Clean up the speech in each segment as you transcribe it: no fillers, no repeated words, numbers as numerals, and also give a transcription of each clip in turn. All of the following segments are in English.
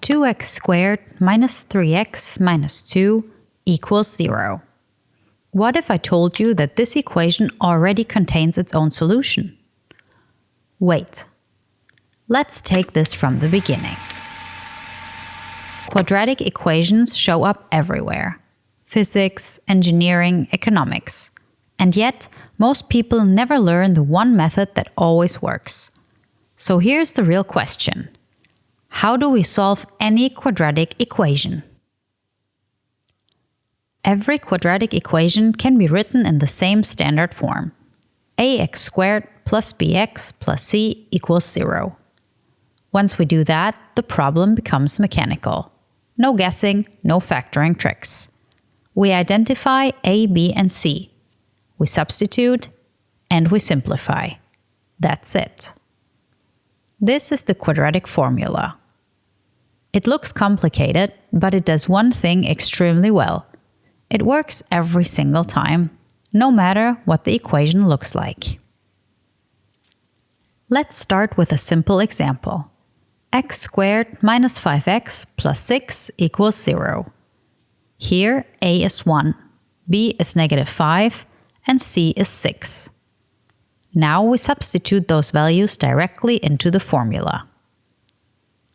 2x squared minus 3x minus 2 equals 0. What if I told you that this equation already contains its own solution? Wait. Let's take this from the beginning. Quadratic equations show up everywhere. Physics, engineering, economics. And yet, most people never learn the one method that always works. So here's the real question. How do we solve any quadratic equation? Every quadratic equation can be written in the same standard form. ax squared plus bx plus c equals 0. Once we do that, the problem becomes mechanical. No guessing, no factoring tricks. We identify a, b, and c. We substitute, and we simplify. That's it. This is the quadratic formula. It looks complicated, but it does one thing extremely well. It works every single time, no matter what the equation looks like. Let's start with a simple example. X squared minus 5x plus 6 equals 0. Here, a is 1, b is negative 5, and c is 6. Now we substitute those values directly into the formula.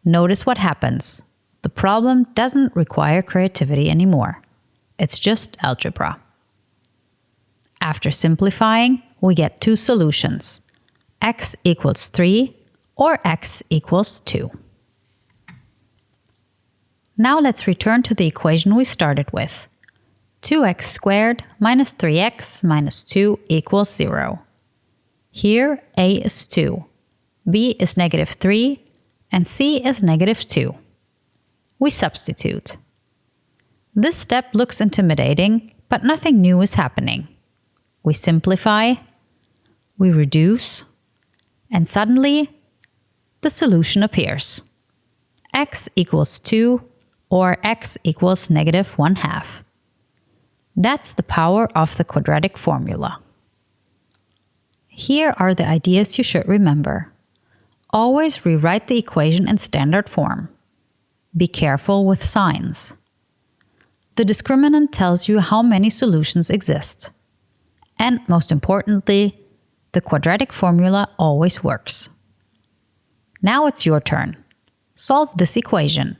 Notice what happens. The problem doesn't require creativity anymore. It's just algebra. After simplifying, we get two solutions. X equals 3 or x equals 2. Now let's return to the equation we started with. 2x squared minus 3x minus 2 equals 0. Here, a is 2, b is negative 3, and c is negative 2. We substitute. This step looks intimidating, but nothing new is happening. We simplify, we reduce, and suddenly the solution appears. X equals 2 or x equals negative 1/2. That's the power of the quadratic formula. Here are the ideas you should remember. Always rewrite the equation in standard form. Be careful with signs. The discriminant tells you how many solutions exist. And most importantly, the quadratic formula always works. Now it's your turn. Solve this equation.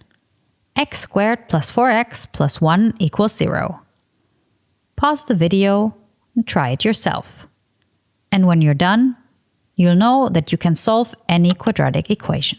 X squared plus 4x plus 1 equals 0. Pause the video and try it yourself. And when you're done, you'll know that you can solve any quadratic equation.